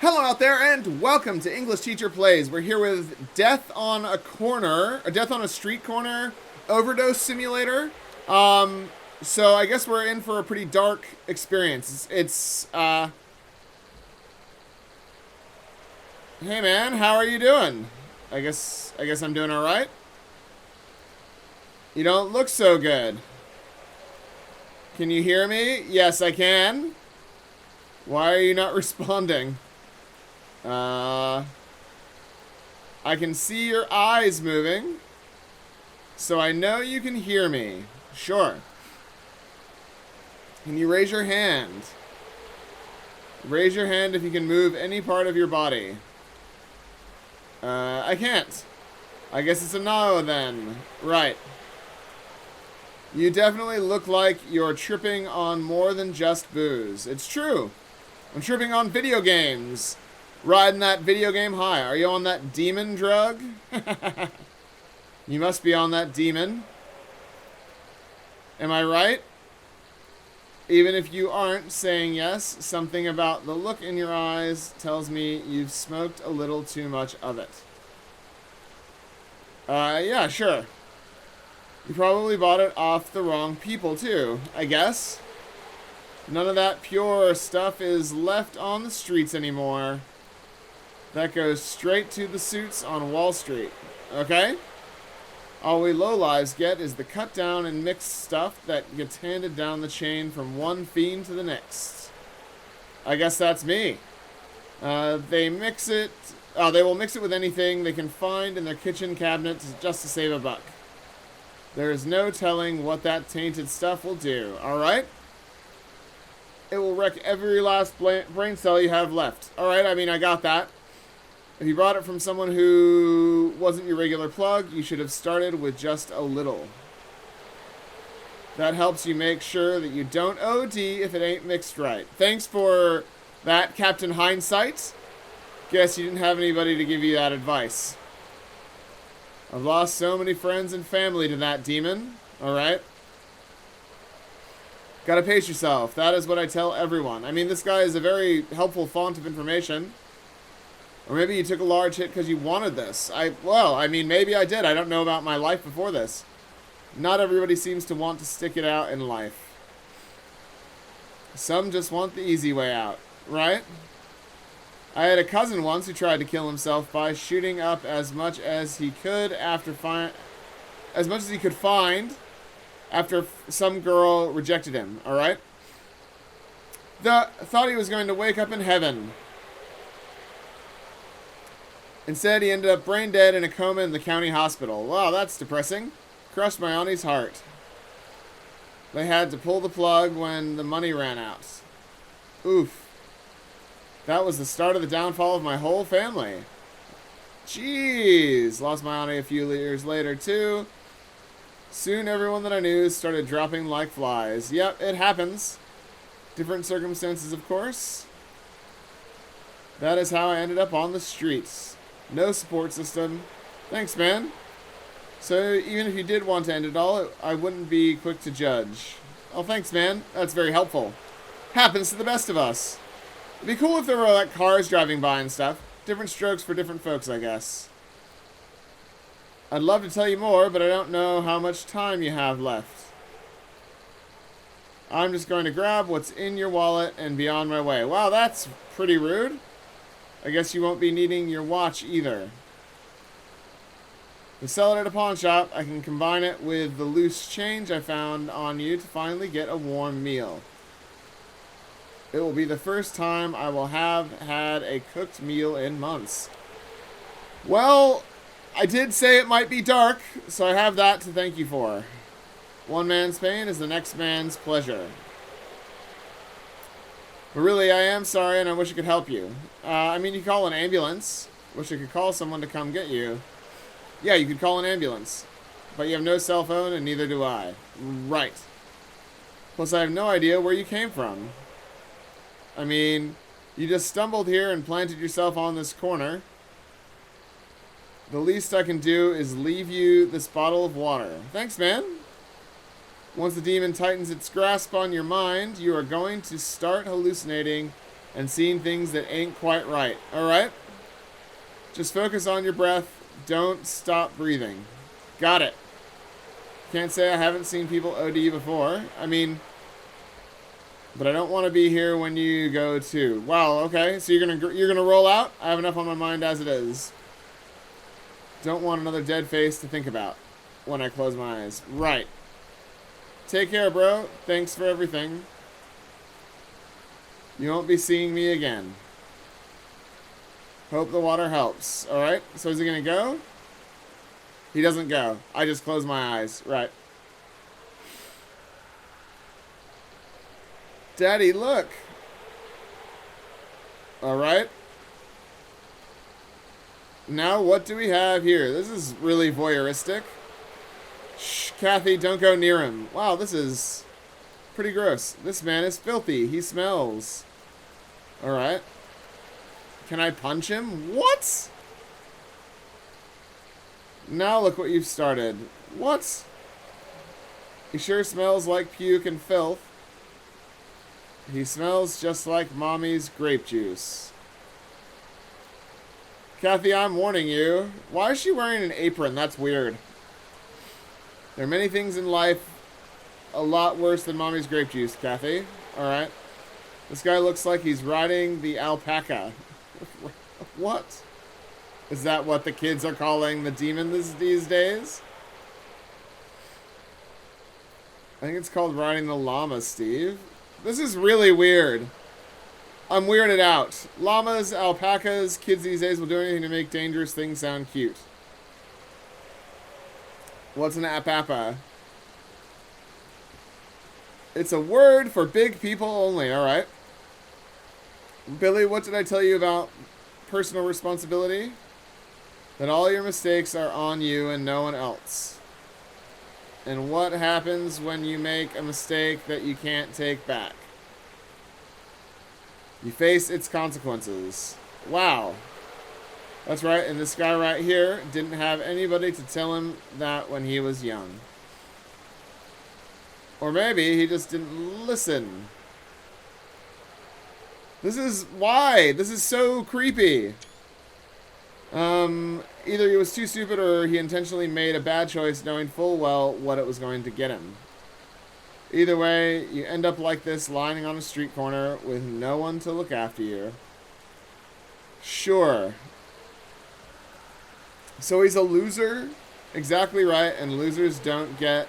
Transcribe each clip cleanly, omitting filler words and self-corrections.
Hello out there, and welcome to English Teacher Plays. We're here with Death on a Corner, or Death on a Street Corner, Overdose Simulator. So I guess we're in for a pretty dark experience. Hey man, how are you doing? I guess I'm doing alright. You don't look so good. Can you hear me? Yes, I can. Why are you not responding? I can see your eyes moving, so I know you can hear me. Sure. Can you raise your hand? Raise your hand if you can move any part of your body. I can't. I guess it's a no then. Right. You definitely look like you're tripping on more than just booze. It's true. I'm tripping on video games. Riding that video game high. Are you on that demon drug? You must be on that demon. Am I right? Even if you aren't saying yes, something about the look in your eyes tells me you've smoked a little too much of it. Yeah, sure. You probably bought it off the wrong people, too, I guess. None of that pure stuff is left on the streets anymore. That goes straight to the suits on Wall Street. Okay? All we lowlives get is the cut down and mixed stuff that gets handed down the chain from one fiend to the next. I guess that's me. They will mix it with anything they can find in their kitchen cabinet just to save a buck. There is no telling what that tainted stuff will do, alright? It will wreck every last brain cell you have left. Alright, I mean, I got that. If you bought it from someone who wasn't your regular plug, you should have started with just a little. That helps you make sure that you don't OD if it ain't mixed right. Thanks for that, Captain Hindsight. Guess you didn't have anybody to give you that advice. I've lost so many friends and family to that demon. Alright? Gotta pace yourself. That is what I tell everyone. I mean, this guy is a very helpful font of information. Or maybe you took a large hit because you wanted this. Maybe I did. I don't know about my life before this. Not everybody seems to want to stick it out in life. Some just want the easy way out, right? I had a cousin once who tried to kill himself by shooting up as much as he could find after some girl rejected him, alright? Thought he was going to wake up in heaven. Instead, he ended up brain dead in a coma in the county hospital. Wow, that's depressing. Crushed my auntie's heart. They had to pull the plug when the money ran out. Oof. That was the start of the downfall of my whole family. Jeez. Lost my auntie a few years later, too. Soon, everyone that I knew started dropping like flies. Yep, it happens. Different circumstances, of course. That is how I ended up on the streets. No support system. Thanks, man. So, even if you did want to end it all, I wouldn't be quick to judge. Oh, thanks, man. That's very helpful. Happens to the best of us. It'd be cool if there were, like, cars driving by and stuff. Different strokes for different folks, I guess. I'd love to tell you more, but I don't know how much time you have left. I'm just going to grab what's in your wallet and be on my way. Wow, that's pretty rude. I guess you won't be needing your watch either. To sell it at a pawn shop, I can combine it with the loose change I found on you to finally get a warm meal. It will be the first time I will have had a cooked meal in months. Well, I did say it might be dark, so I have that to thank you for. One man's pain is the next man's pleasure. But really, I am sorry, and I wish I could help you. You call an ambulance. Wish I could call someone to come get you. Yeah, you could call an ambulance. But you have no cell phone, and neither do I. Right. Plus, I have no idea where you came from. You just stumbled here and planted yourself on this corner. The least I can do is leave you this bottle of water. Thanks, man. Once the demon tightens its grasp on your mind, you are going to start hallucinating and seeing things that ain't quite right. Alright? Just focus on your breath. Don't stop breathing. Got it. Can't say I haven't seen people OD before. I mean, but I don't want to be here when you go too. Wow, okay. So you're gonna roll out? I have enough on my mind as it is. Don't want another dead face to think about when I close my eyes. Right. Take care, bro. Thanks for everything. You won't be seeing me again. Hope the water helps. Alright, so is he gonna go? He doesn't go. I just close my eyes. Right. Daddy, look. Alright. Now, what do we have here? This is really voyeuristic. Shh, Kathy, don't go near him. Wow, this is pretty gross. This man is filthy. He smells. Alright. Can I punch him? What? Now look what you've started. What? He sure smells like puke and filth. He smells just like mommy's grape juice. Kathy, I'm warning you. Why is she wearing an apron? That's weird. There are many things in life a lot worse than mommy's grape juice, Kathy. Alright. This guy looks like he's riding the alpaca. What? Is that what the kids are calling the demon these days? I think it's called riding the llama, Steve. This is really weird. I'm weirded out. Llamas, alpacas, kids these days will do anything to make dangerous things sound cute. What's an apapa? It's a word for big people only, alright. Billy, what did I tell you about personal responsibility? That all your mistakes are on you and no one else. And what happens when you make a mistake that you can't take back? You face its consequences. Wow. That's right, and this guy right here didn't have anybody to tell him that when he was young. Or maybe he just didn't listen. This is why. This is so creepy. Either he was too stupid or he intentionally made a bad choice knowing full well what it was going to get him. Either way, you end up like this, lying on a street corner with no one to look after you. Sure. So he's a loser? Exactly right, and losers don't get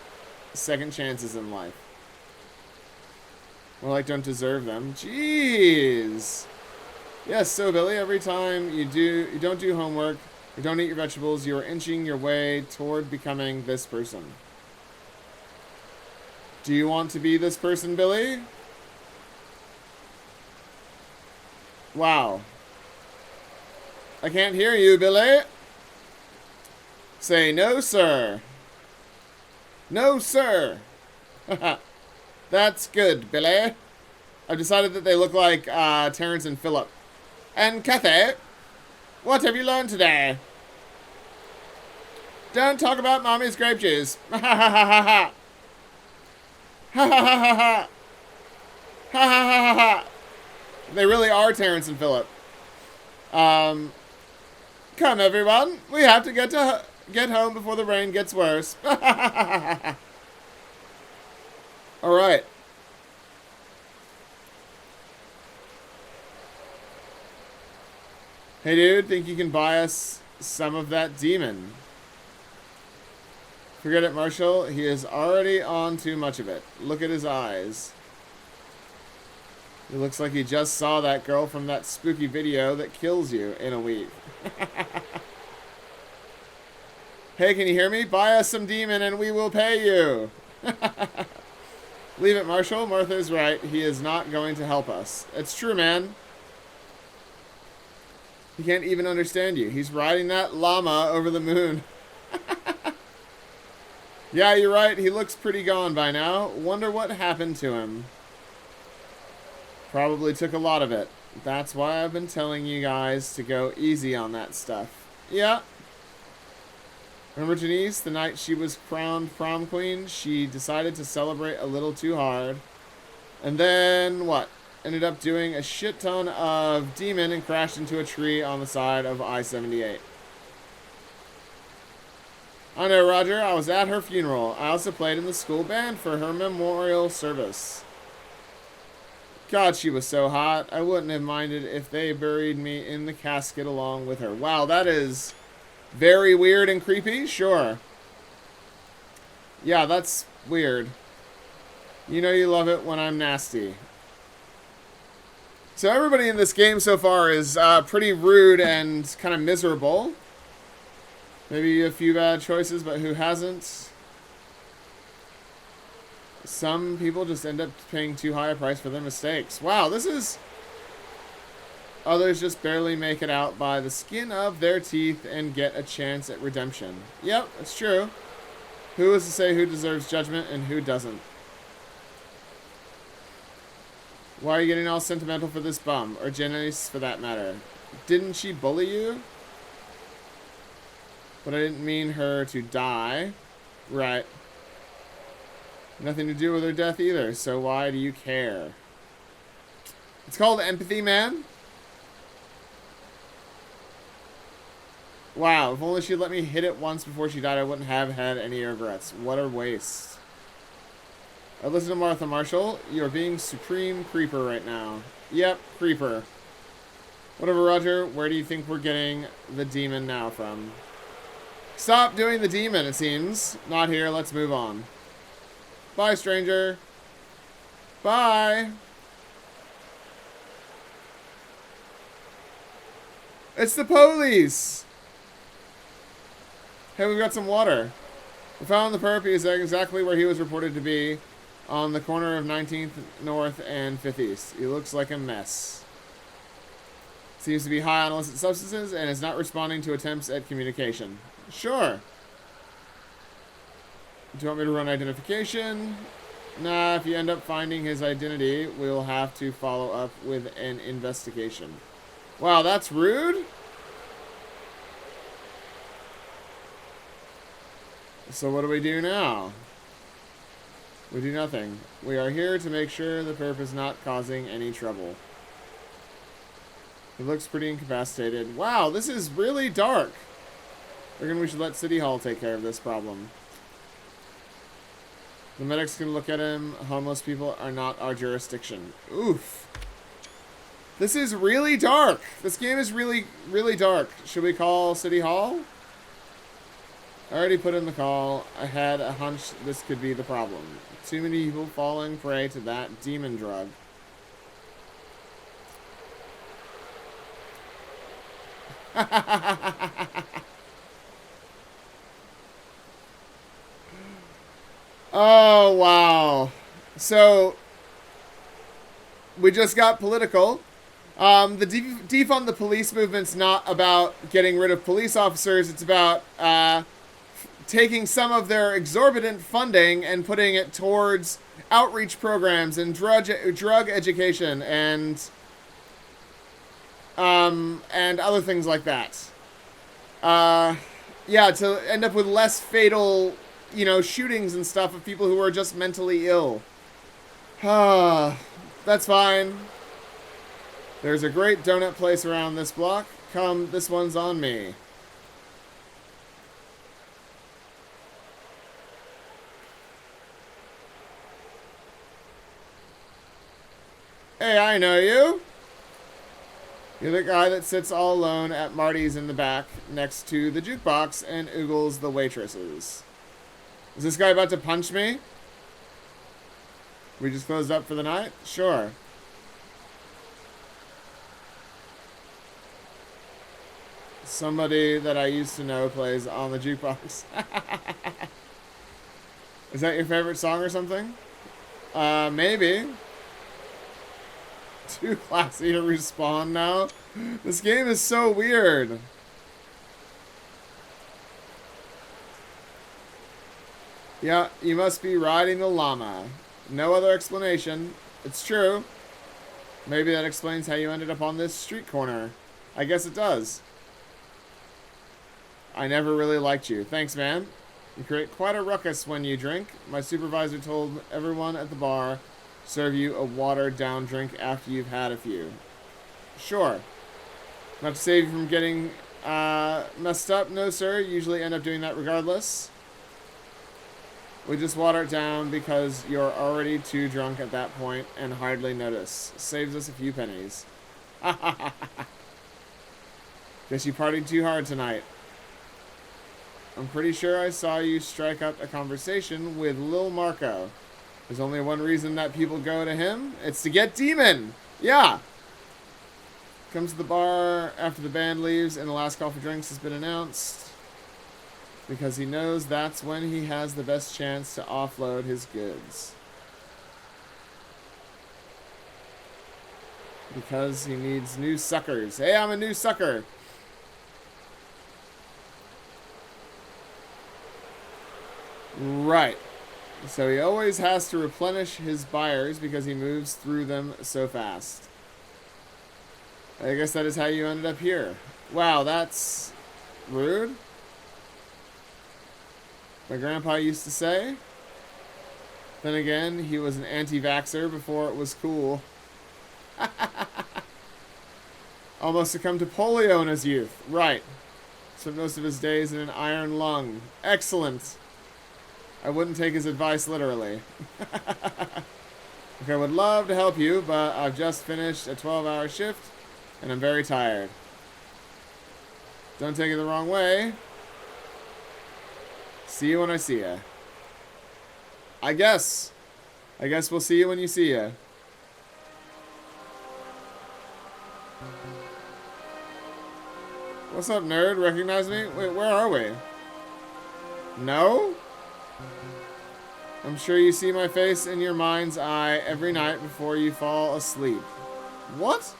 second chances in life. Well, like, don't deserve them. Jeez. Yes, so Billy, every time you don't do homework, or don't eat your vegetables, you are inching your way toward becoming this person. Do you want to be this person, Billy? Wow. I can't hear you, Billy. Say no, sir. No, sir. That's good, Billy. I've decided that they look like Terrence and Phillip. And Kathy, what have you learned today? Don't talk about mommy's grape juice. Ha ha ha ha ha. Ha ha ha ha ha. Ha ha ha ha ha. They really are Terrence and Phillip. Come everyone, we have to get home before the rain gets worse. All right. Hey dude, think you can buy us some of that demon? Forget it, Marshall. He is already on too much of it. Look at his eyes. It looks like he just saw that girl from that spooky video that kills you in a week. Hey, can you hear me? Buy us some demon and we will pay you. Leave it, Marshall. Martha's right. He is not going to help us. It's true, man. He can't even understand you. He's riding that llama over the moon. Yeah, you're right. He looks pretty gone by now. Wonder what happened to him. Probably took a lot of it. That's why I've been telling you guys to go easy on that stuff. Yeah. Remember Janice, the night she was crowned prom queen? She decided to celebrate a little too hard. And then what? ended up doing a shit ton of demon and crashed into a tree on the side of I-78. I know, Roger. I was at her funeral. I also played in the school band for her memorial service. God, she was so hot. I wouldn't have minded if they buried me in the casket along with her. Wow, that is very weird and creepy. Sure. Yeah, that's weird. You know you love it when I'm nasty. So everybody in this game so far is pretty rude and kind of miserable. Maybe a few bad choices, but who hasn't? Some people just end up paying too high a price for their mistakes. Wow, this is... Others just barely make it out by the skin of their teeth and get a chance at redemption. Yep, it's true. Who is to say who deserves judgment and who doesn't? Why are you getting all sentimental for this bum? Or Janice, for that matter? Didn't she bully you? But I didn't mean her to die. Right. Nothing to do with her death either, so why do you care? It's called empathy, man. Wow, if only she'd let me hit it once before she died, I wouldn't have had any regrets. What a waste. I listen to Martha Marshall. You're being supreme creeper right now. Yep, creeper. Whatever, Roger. Where do you think we're getting the demon now from? Stop doing the demon, it seems. Not here. Let's move on. Bye, stranger. Bye. It's the police. Hey, we've got some water. We found the perp. He's exactly where he was reported to be, on the corner of 19th North and 5th East. He looks like a mess. Seems to be high on illicit substances and is not responding to attempts at communication. Sure. Do you want me to run identification? Nah, if you end up finding his identity, we'll have to follow up with an investigation. Wow, that's rude? So what do we do now? We do nothing. We are here to make sure the perp is not causing any trouble. He looks pretty incapacitated. Wow, this is really dark. I reckon we should let City Hall take care of this problem. The medics can look at him. Homeless people are not our jurisdiction. Oof. This is really dark. This game is really, really dark. Should we call City Hall? I already put in the call. I had a hunch this could be the problem. Too many people falling prey to that demon drug. Oh, wow. So, we just got political. The defund the police movement's not about getting rid of police officers. It's about taking some of their exorbitant funding and putting it towards outreach programs and drug education and other things like that. Yeah, to end up with less fatal, shootings and stuff of people who are just mentally ill. That's fine. There's a great donut place around this block. Come, this one's on me. Hey, I know you. You're the guy that sits all alone at Marty's in the back next to the jukebox and oogles the waitresses. Is this guy about to punch me? We just closed up for the night? Sure. Somebody that I used to know plays on the jukebox. Is that your favorite song or something? Maybe. Too classy to respawn now. This game is so weird. Yeah, you must be riding the llama. No other explanation. It's true. Maybe that explains how you ended up on this street corner. I guess it does. I never really liked you. Thanks, man. You create quite a ruckus when you drink. My supervisor told everyone at the bar serve you a watered-down drink after you've had a few. Sure. Not to save you from getting messed up. No, sir. Usually end up doing that regardless. We just water it down because you're already too drunk at that point and hardly notice. Saves us a few pennies. Guess you partied too hard tonight. I'm pretty sure I saw you strike up a conversation with Lil Marco. There's only one reason that people go to him. It's to get Demon. Yeah. Comes to the bar after the band leaves and the last call for drinks has been announced. Because he knows that's when he has the best chance to offload his goods. Because he needs new suckers. Hey, I'm a new sucker. Right. So he always has to replenish his buyers because he moves through them so fast. I guess that is how you ended up here. Wow, that's rude. My grandpa used to say. Then again, he was an anti-vaxxer before it was cool. Almost succumbed to polio in his youth. Right. Spent most of his days in an iron lung. Excellent. I wouldn't take his advice literally. Okay, I would love to help you, but I've just finished a 12-hour shift, and I'm very tired. Don't take it the wrong way. See you when I see ya. I guess we'll see you when you see ya. What's up, nerd? Recognize me? Wait, where are we? No? I'm sure you see my face in your mind's eye every night before you fall asleep. What?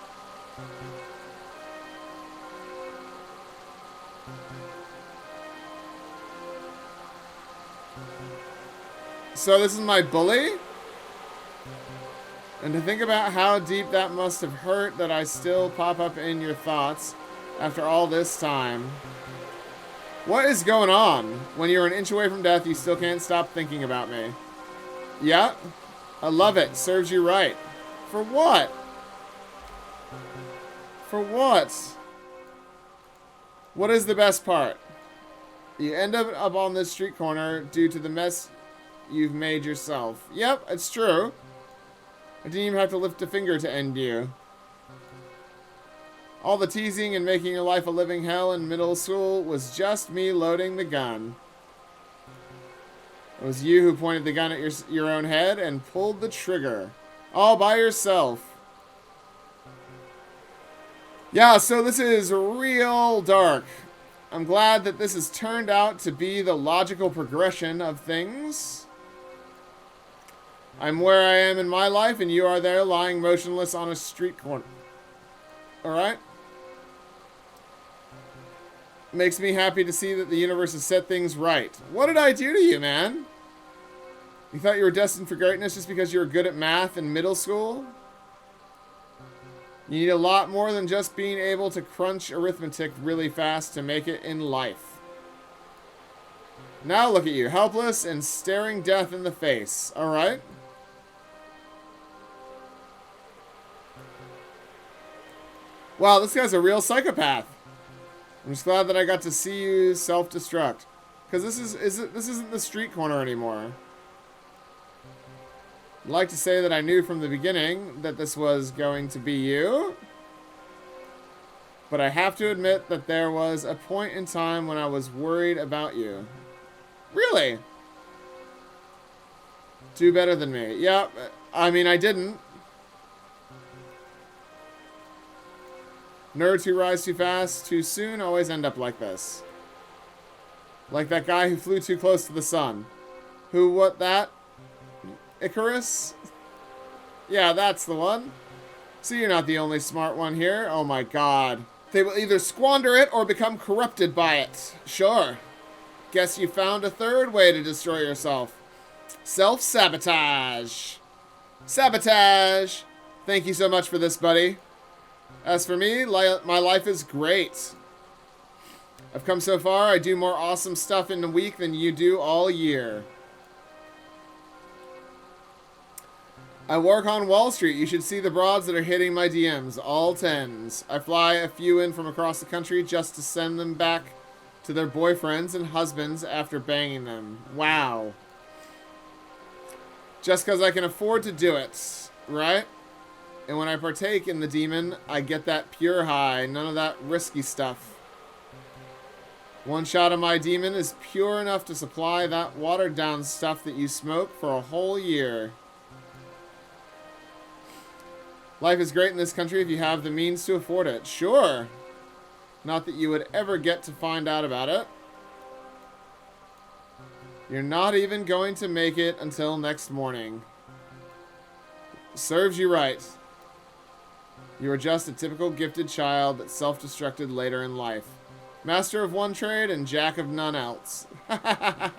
So this is my bully? And to think about how deep that must have hurt that I still pop up in your thoughts after all this time. What is going on? When you're an inch away from death, you still can't stop thinking about me. Yeah, I love it. Serves you right. For what? For what? What is the best part? You end up on this street corner due to the mess you've made yourself. Yep, it's true. I didn't even have to lift a finger to end you. All the teasing and making your life a living hell in middle school was just me loading the gun. It was you who pointed the gun at your own head and pulled the trigger. All by yourself. Yeah, so this is real dark. I'm glad that this has turned out to be the logical progression of things. I'm where I am in my life, and you are there lying motionless on a street corner. Alright? Makes me happy to see that the universe has set things right. What did I do to you, man? You thought you were destined for greatness just because you were good at math in middle school? You need a lot more than just being able to crunch arithmetic really fast to make it in life. Now look at you, helpless and staring death in the face. Alright? Wow, this guy's a real psychopath. I'm just glad that I got to see you self-destruct. Because this isn't the street corner anymore. I'd like to say that I knew from the beginning that this was going to be you. But I have to admit that there was a point in time when I was worried about you. Really? Do better than me. Yeah, I mean, I didn't. Nerds who rise too fast, too soon, always end up like this. Like that guy who flew too close to the sun. Who, what, that? Icarus? Yeah, that's the one. So you're not the only smart one here. Oh my god. They will either squander it or become corrupted by it. Sure. Guess you found a third way to destroy yourself. Self-sabotage. Sabotage. Thank you so much for this, buddy. As for me, my life is great. I've come so far, I do more awesome stuff in a week than you do all year. I work on Wall Street. You should see the broads that are hitting my DMs. All tens. I fly a few in from across the country just to send them back to their boyfriends and husbands after banging them. Wow. Just because I can afford to do it, right? And when I partake in the demon, I get that pure high. None of that risky stuff. One shot of my demon is pure enough to supply that watered down stuff that you smoke for a whole year. Life is great in this country if you have the means to afford it. Sure. Not that you would ever get to find out about it. You're not even going to make it until next morning. Serves you right. You are just a typical gifted child that self-destructed later in life. Master of one trade and jack of none else. I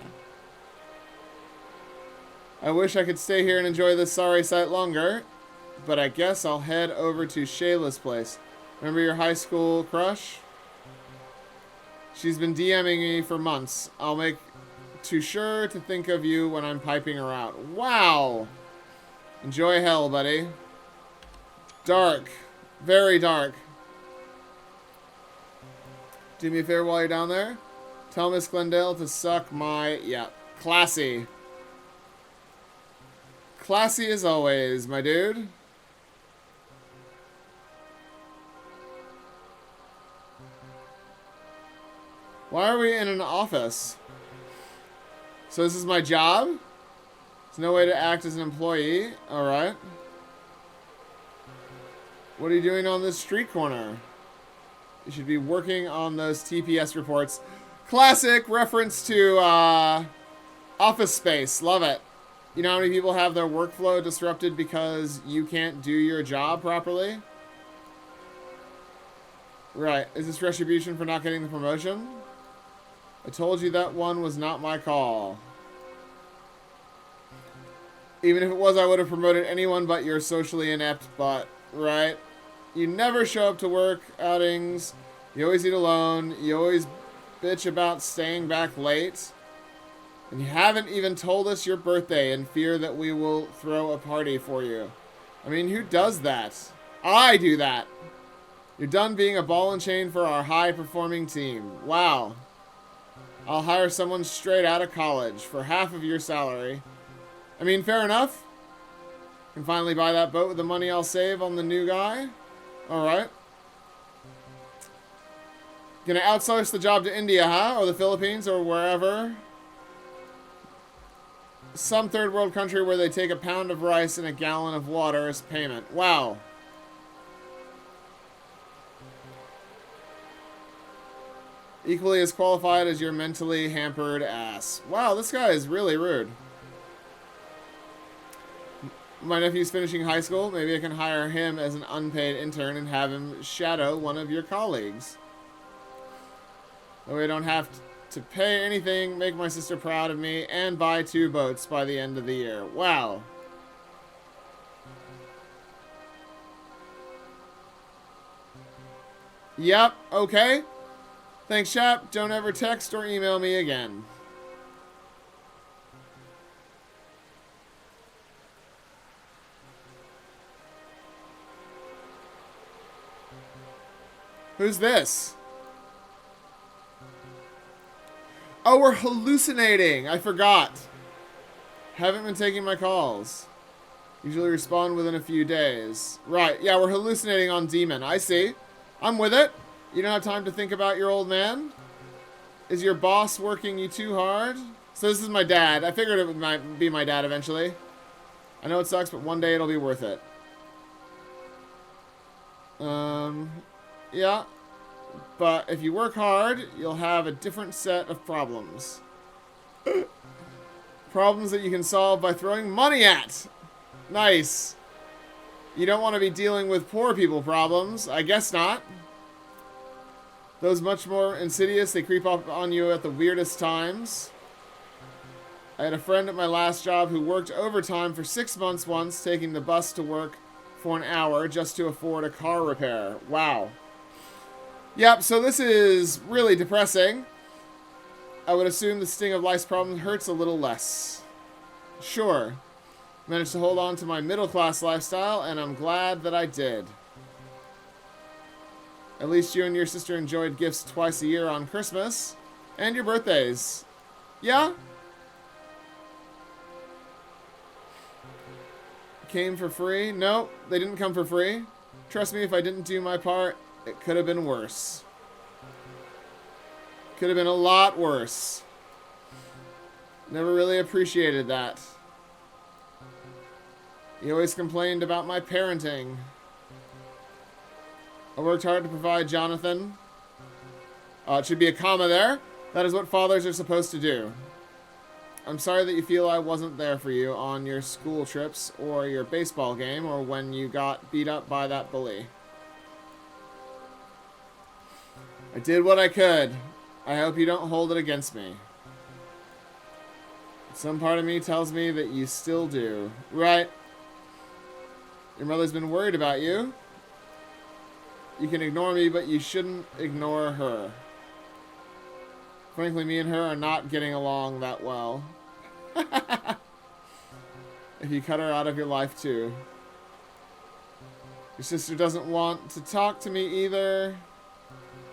wish I could stay here and enjoy this sorry sight longer, but I guess I'll head over to Shayla's place. Remember your high school crush? She's been DMing me for months. I'll make too sure to think of you when I'm piping her out. Wow! Enjoy hell, buddy. Dark. Very dark. Do me a favor while you're down there. Tell Miss Glendale to suck my... Yeah. Classy. Classy as always, my dude. Why are we in an office? So this is my job? There's no way to act as an employee? Alright. What are you doing on this street corner? You should be working on those TPS reports. Classic reference to Office Space. Love it. You know how many people have their workflow disrupted because you can't do your job properly? Right. Is this retribution for not getting the promotion? I told you that one was not my call. Even if it was, I would have promoted anyone but your socially inept butt, right? You never show up to work outings. You always eat alone. You always bitch about staying back late. And you haven't even told us your birthday in fear that we will throw a party for you. I mean, who does that? I do that. You're done being a ball and chain for our high-performing team. Wow. I'll hire someone straight out of college for half of your salary. I mean, fair enough. Can finally buy that boat with the money I'll save on the new guy. Alright. Gonna outsource the job to India, huh? Or the Philippines, or wherever. Some third world country where they take a pound of rice and a gallon of water as payment. Wow. Equally as qualified as your mentally hampered ass. Wow, this guy is really rude. My nephew's finishing high school. Maybe I can hire him as an unpaid intern and have him shadow one of your colleagues. That way I don't have to pay anything, make my sister proud of me, and buy 2 boats by the end of the year. Wow. Yep, okay. Thanks, chap. Don't ever text or email me again. Who's this? Oh, we're hallucinating. I forgot. Haven't been taking my calls. Usually respond within a few days. Right. Yeah, we're hallucinating on Demon. I see. I'm with it. You don't have time to think about your old man? Is your boss working you too hard? So this is my dad. I figured it would be my dad eventually. I know it sucks, but one day it'll be worth it. Yeah. But if you work hard, you'll have a different set of problems. Problems that you can solve by throwing money at. Nice. You don't want to be dealing with poor people problems. I guess not. Those much more insidious, they creep up on you at the weirdest times. I had a friend at my last job who worked overtime for 6 months once, taking the bus to work for an hour just to afford a car repair. Wow. Yep, so this is really depressing. I would assume the sting of life's problems hurts a little less. Sure. Managed to hold on to my middle-class lifestyle, and I'm glad that I did. At least you and your sister enjoyed gifts twice a year on Christmas. And your birthdays. Yeah? Came for free? No, they didn't come for free. Trust me, if I didn't do my part, it could have been worse. Could have been a lot worse. Never really appreciated that. You always complained about my parenting. I worked hard to provide Jonathan. It should be a comma there. That is what fathers are supposed to do. I'm sorry that you feel I wasn't there for you on your school trips or your baseball game or when you got beat up by that bully. I did what I could. I hope you don't hold it against me. Some part of me tells me that you still do. Right. Your mother's been worried about you. You can ignore me, but you shouldn't ignore her. Frankly, me and her are not getting along that well. If you cut her out of your life, too. Your sister doesn't want to talk to me either.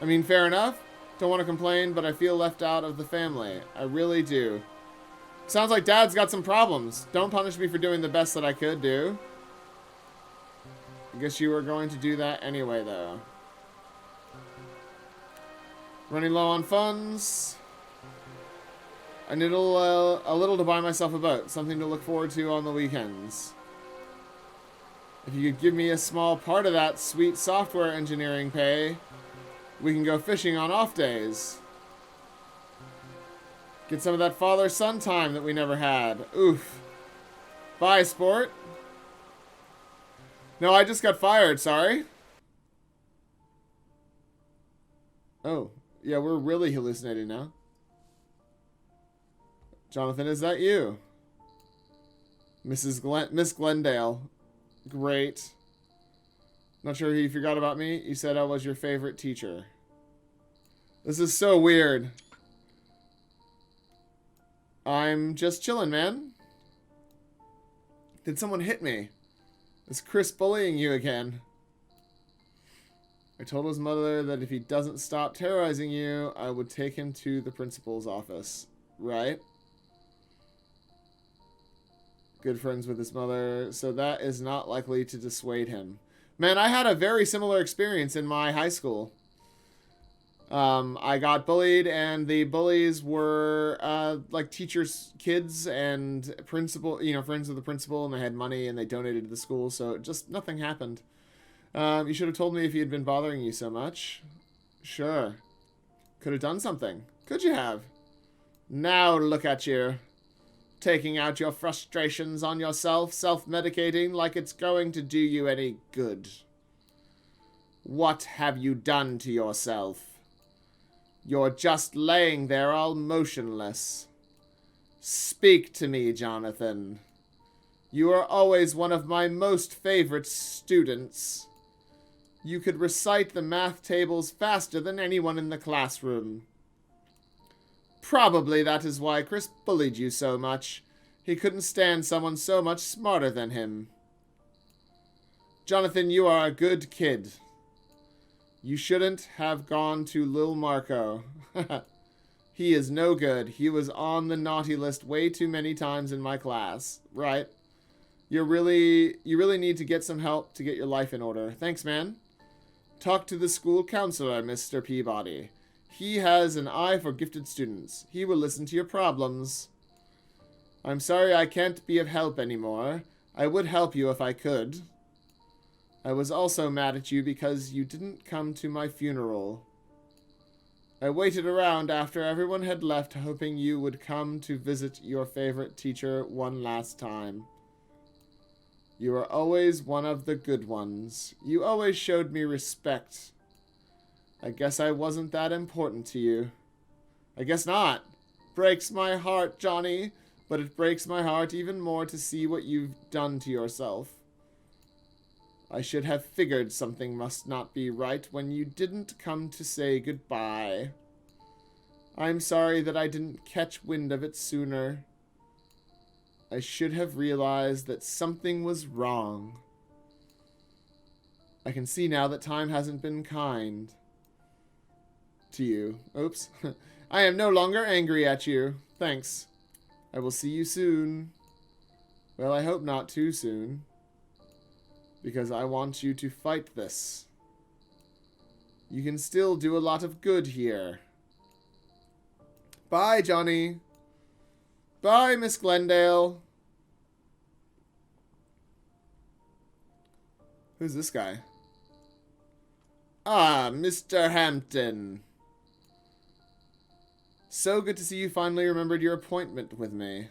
I mean, fair enough. Don't want to complain, but I feel left out of the family. I really do. Sounds like Dad's got some problems. Don't punish me for doing the best that I could do. I guess you were going to do that anyway, though. Running low on funds. I need a little to buy myself a boat. Something to look forward to on the weekends. If you could give me a small part of that sweet software engineering pay, we can go fishing on off days. Get some of that father-son time that we never had. Oof. Bye, sport. No, I just got fired, sorry. Oh, yeah, we're really hallucinating now. Jonathan, is that you? Miss Glendale. Great. Not sure you forgot about me. You said I was your favorite teacher. This is so weird. I'm just chilling, man. Did someone hit me? Is Chris bullying you again? I told his mother that if he doesn't stop terrorizing you, I would take him to the principal's office. Right? Good friends with his mother, so that is not likely to dissuade him. Man, I had a very similar experience in my high school. I got bullied, and the bullies were like teachers' kids and principal, friends of the principal, and they had money and they donated to the school, so just nothing happened. You should have told me if he had been bothering you so much. Sure. Could have done something. Could you have? Now look at you. Taking out your frustrations on yourself, self-medicating like it's going to do you any good. What have you done to yourself? You're just laying there all motionless. Speak to me, Jonathan. You are always one of my most favorite students. You could recite the math tables faster than anyone in the classroom. Probably that is why Chris bullied you so much. He couldn't stand someone so much smarter than him. Jonathan, you are a good kid. You shouldn't have gone to Lil Marco. He is no good. He was on the naughty list way too many times in my class. Right. You really need to get some help to get your life in order. Thanks, man. Talk to the school counselor, Mr. Peabody. He has an eye for gifted students. He will listen to your problems. I'm sorry I can't be of help anymore. I would help you if I could. I was also mad at you because you didn't come to my funeral. I waited around after everyone had left, hoping you would come to visit your favorite teacher one last time. You are always one of the good ones. You always showed me respect. I guess I wasn't that important to you. I guess not. Breaks my heart, Johnny, but it breaks my heart even more to see what you've done to yourself. I should have figured something must not be right when you didn't come to say goodbye. I'm sorry that I didn't catch wind of it sooner. I should have realized that something was wrong. I can see now that time hasn't been kind to you. Oops. I am no longer angry at you. Thanks. I will see you soon. Well, I hope not too soon. Because I want you to fight this. You can still do a lot of good here. Bye, Johnny. Bye, Miss Glendale. Who's this guy? Ah, Mr. Hampton. So good to see you finally remembered your appointment with me.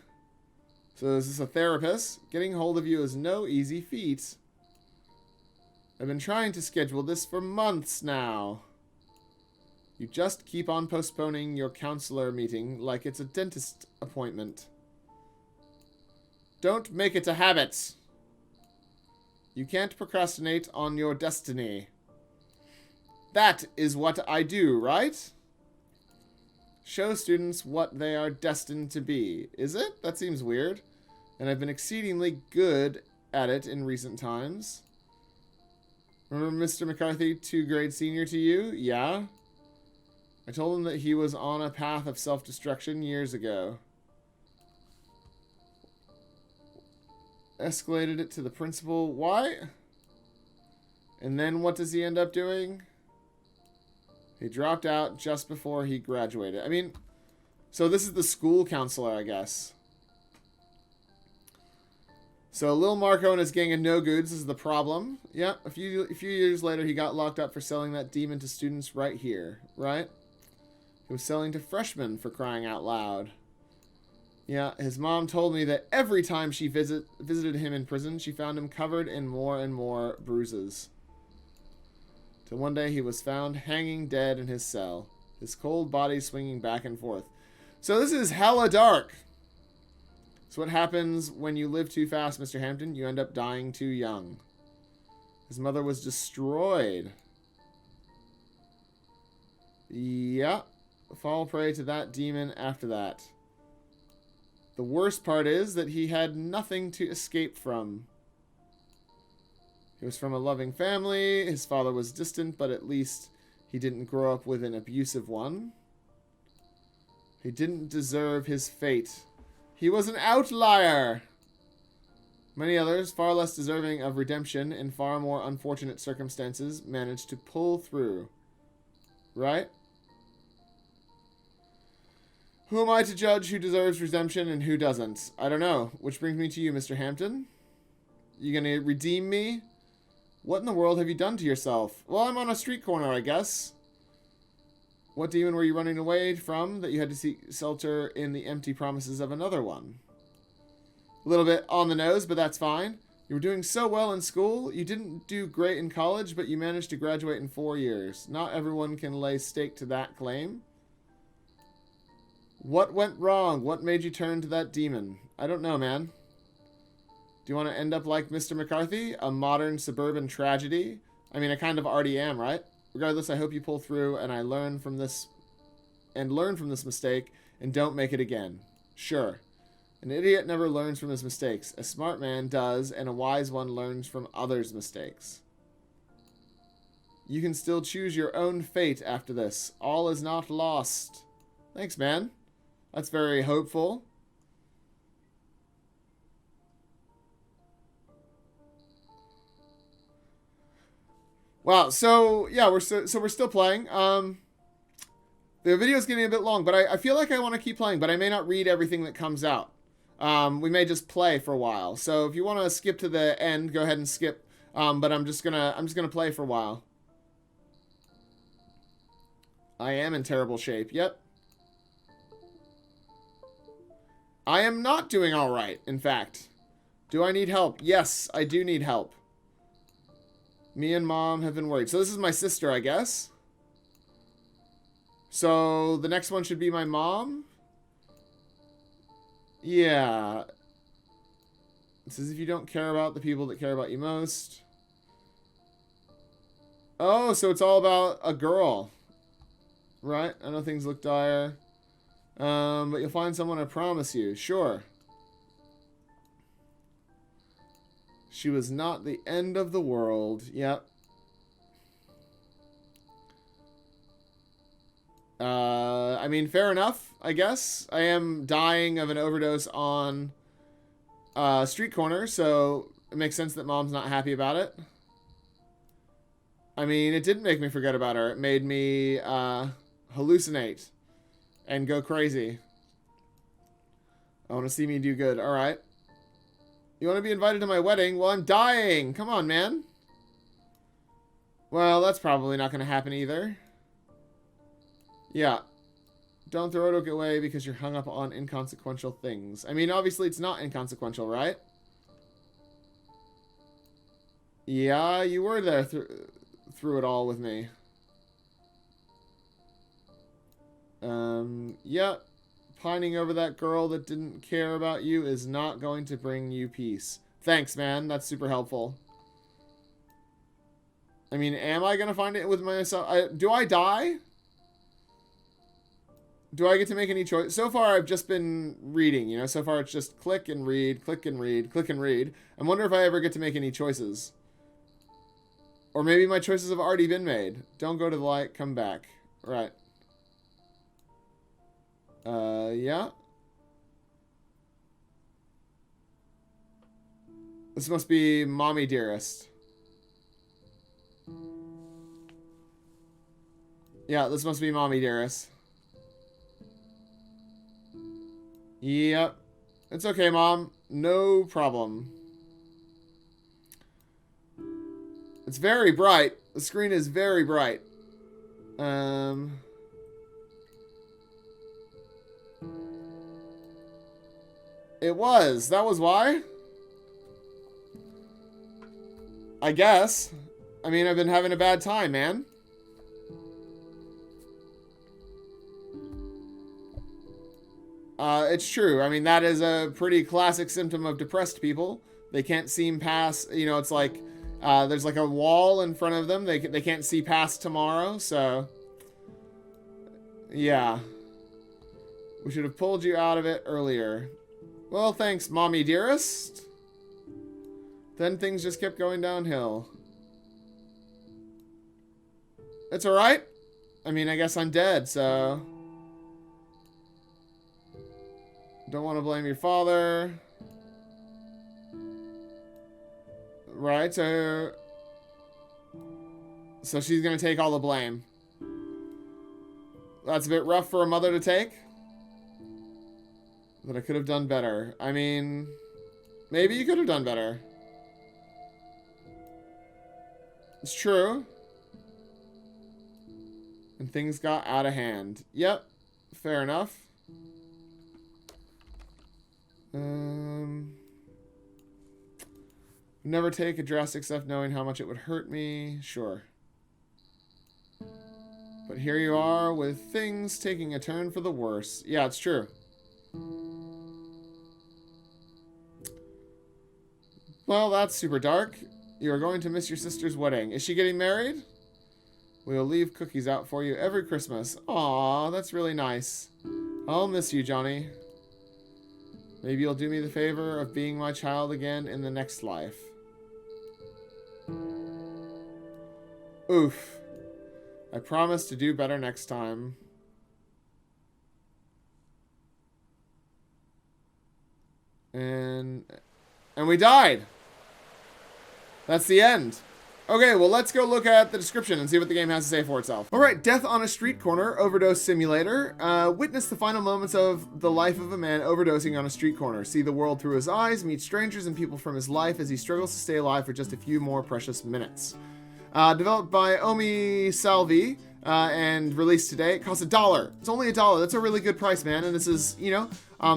So is this a therapist? Getting hold of you is no easy feat. I've been trying to schedule this for months now. You just keep on postponing your counselor meeting like it's a dentist appointment. Don't make it a habit. You can't procrastinate on your destiny. That is what I do, right? Show students what they are destined to be. Is it? That seems weird. And I've been exceedingly good at it in recent times. Remember Mr. McCarthy, 2-grade senior to you? Yeah. I told him that he was on a path of self-destruction years ago. Escalated it to the principal. Why? And then what does he end up doing? He dropped out just before he graduated. I mean, so this is the school counselor, I guess. So Lil Marco and his gang of no-goods is the problem. Yeah, a few years later, he got locked up for selling that demon to students right here, right? He was selling to freshmen, for crying out loud. Yeah, his mom told me that every time she visited him in prison, she found him covered in more and more bruises. Till one day he was found hanging dead in his cell, his cold body swinging back and forth. So this is hella dark. So what happens when you live too fast, Mr. Hampton? You end up dying too young. His mother was destroyed. Yeah. Fall prey to that demon after that. The worst part is that he had nothing to escape from. He was from a loving family. His father was distant, but at least he didn't grow up with an abusive one. He didn't deserve his fate. He was an outlier. Many others, far less deserving of redemption in far more unfortunate circumstances, managed to pull through. Right? Who am I to judge who deserves redemption and who doesn't? I don't know. Which brings me to you, Mr. Hampton. You gonna redeem me? What in the world have you done to yourself? Well, I'm on a street corner, I guess. What demon were you running away from that you had to seek shelter in the empty promises of another one? A little bit on the nose, but that's fine. You were doing so well in school. You didn't do great in college, but you managed to graduate in 4 years. Not everyone can lay stake to that claim. What went wrong? What made you turn to that demon? I don't know, man. Do you want to end up like Mr. McCarthy? A modern suburban tragedy? I mean, I kind of already am, right? Regardless, I hope you pull through and I learn from this mistake and don't make it again. Sure. An idiot never learns from his mistakes. A smart man does, and a wise one learns from others' mistakes. You can still choose your own fate after this. All is not lost. Thanks, man. That's very hopeful. Wow, so yeah, we're still playing. The video's getting a bit long, but I feel like I want to keep playing, but I may not read everything that comes out. We may just play for a while. So if you want to skip to the end, go ahead and skip. But I'm just gonna play for a while. I am in terrible shape. Yep. I am not doing all right, in fact. Do I need help? Yes, I do need help. Me and Mom have been worried. So this is my sister, I guess. So the next one should be my mom. Yeah. It says if you don't care about the people that care about you most. Oh, so it's all about a girl. Right? I know things look dire. But you'll find someone, I promise you. Sure. She was not the end of the world. Yep. I mean, fair enough, I guess. I am dying of an overdose on a street corner, so it makes sense that Mom's not happy about it. I mean, it didn't make me forget about her. It made me hallucinate and go crazy. I want to see me do good. All right. You want to be invited to my wedding? Well, I'm dying. Come on, man. Well, that's probably not going to happen either. Yeah. Don't throw it away because you're hung up on inconsequential things. I mean, obviously it's not inconsequential, right? Yeah, you were there through it all with me. Yeah. Pining over that girl that didn't care about you is not going to bring you peace. Thanks, man. That's super helpful. I mean, am I going to find it with myself? Do I die? Do I get to make any choice? So far, I've just been reading, you know? So far, it's just click and read, click and read, click and read. I wonder if I ever get to make any choices. Or maybe my choices have already been made. Don't go to the light, come back. Right. Yeah. This must be Mommy Dearest. Yeah, this must be Mommy Dearest. Yep. It's okay, Mom. No problem. It's very bright. The screen is very bright. It was. That was why? I guess. I mean, I've been having a bad time, man. It's true. I mean, that is a pretty classic symptom of depressed people. They can't see past, you know, it's like, there's like a wall in front of them. They can't see past tomorrow, so. Yeah. We should have pulled you out of it earlier. Well, thanks, Mommy Dearest. Then things just kept going downhill. It's alright. I mean, I guess I'm dead, so. Don't want to blame your father. Right, so she's going to take all the blame. That's a bit rough for a mother to take. But I could have done better. I mean, maybe you could have done better. It's true. And things got out of hand. Yep, fair enough. Never take a drastic step knowing how much it would hurt me. Sure. But here you are with things taking a turn for the worse. Yeah, it's true. Well, that's super dark. You're going to miss your sister's wedding. Is she getting married? We'll leave cookies out for you every Christmas. Aw, that's really nice. I'll miss you, Johnny. Maybe you'll do me the favor of being my child again in the next life. Oof. I promise to do better next time. And we died. That's the end. Okay, well, let's go look at the description and see what the game has to say for itself. All right, Death on a Street Corner, Overdose Simulator. Witness the final moments of the life of a man overdosing on a street corner. See the world through his eyes, meet strangers and people from his life as he struggles to stay alive for just a few more precious minutes. Developed by Omi Salvi and released today. It costs $1. It's only $1. That's a really good price, man. And this is, you know,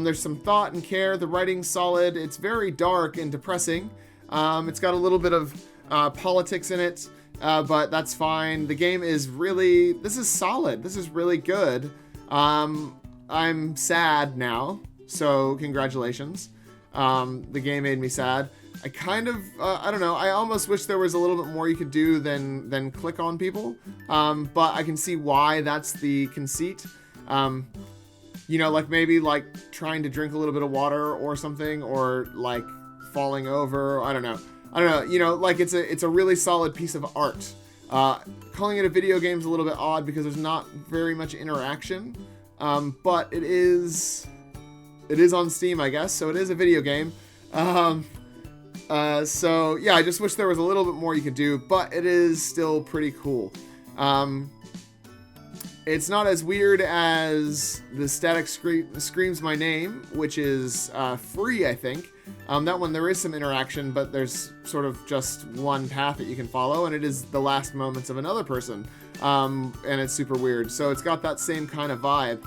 there's some thought and care. The writing's solid. It's very dark and depressing. It's got a little bit of politics in it, but that's fine. The game is really, this is solid. This is really good. I'm sad now, so congratulations. The game made me sad. I kind of, I don't know, I almost wish there was a little bit more you could do than click on people, but I can see why that's the conceit. You know, like maybe like trying to drink a little bit of water or something, or like falling over, I don't know. I don't know, you know, like it's a really solid piece of art. Calling it a video game is a little bit odd because there's not very much interaction, but it is on Steam, I guess, so it is a video game. So yeah, I just wish there was a little bit more you could do, but it is still pretty cool. It's not as weird as the Static Screams My Name, which is free, I think. That one, there is some interaction, but there's sort of just one path that you can follow, and it is the last moments of another person. And it's super weird. So it's got that same kind of vibe.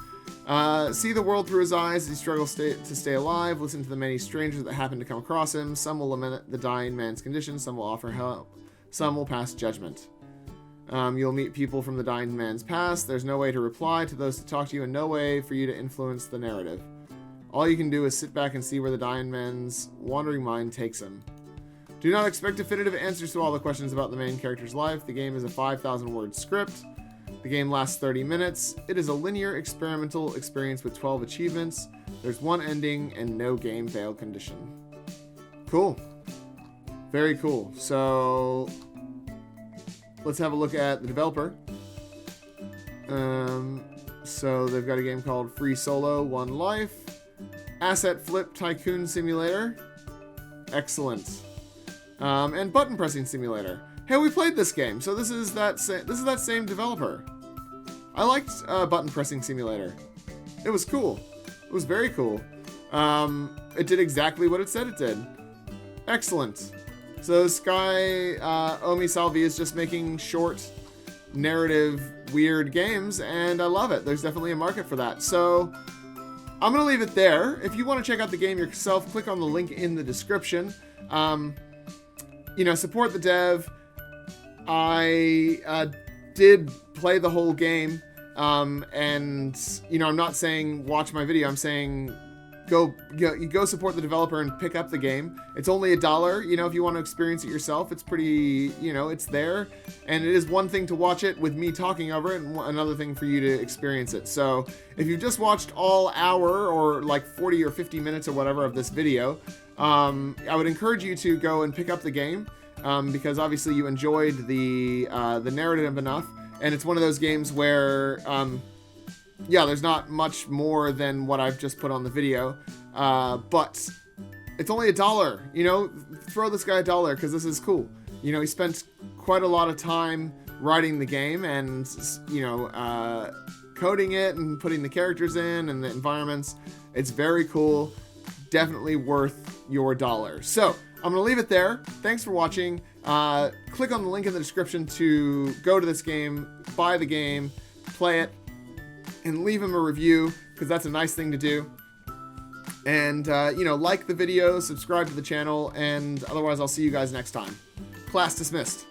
See the world through his eyes as he struggles to stay alive. Listen to the many strangers that happen to come across him. Some will lament the dying man's condition. Some will offer help. Some will pass judgment. You'll meet people from the dying man's past. There's no way to reply to those that talk to you, and no way for you to influence the narrative. All you can do is sit back and see where the dying man's wandering mind takes him. Do not expect definitive answers to all the questions about the main character's life. The game is a 5,000-word script. The game lasts 30 minutes. It is a linear experimental experience with 12 achievements. There's one ending and no game fail condition. Cool. Very cool. So let's have a look at the developer. So they've got a game called Free Solo, One Life. Asset Flip Tycoon Simulator. Excellent. And Button Pressing Simulator. Hey, we played this game, so this is that same developer. I liked Button Pressing Simulator. It was cool. It was very cool. It did exactly what it said it did. Excellent. So this guy, Omi Salvi, is just making short, narrative, weird games, and I love it. There's definitely a market for that. So I'm going to leave it there. If you want to check out the game yourself, click on the link in the description. You know, support the dev. I did play the whole game, and, you know, I'm not saying watch my video. I'm saying go support the developer and pick up the game. It's only $1, you know, if you want to experience it yourself. It's pretty, you know, it's there. And it is one thing to watch it with me talking over it, and another thing for you to experience it. So if you've just watched all hour or like 40 or 50 minutes or whatever of this video, I would encourage you to go and pick up the game, because obviously you enjoyed the narrative enough. And it's one of those games where, yeah, there's not much more than what I've just put on the video, but it's only $1, you know, throw this guy $1 because this is cool. You know, he spent quite a lot of time writing the game and, you know, coding it and putting the characters in and the environments. It's very cool. Definitely worth your $1. So I'm going to leave it there. Thanks for watching. Click on the link in the description to go to this game, buy the game, play it, and leave him a review, because that's a nice thing to do. And, you know, like the video, subscribe to the channel, and otherwise I'll see you guys next time. Class dismissed.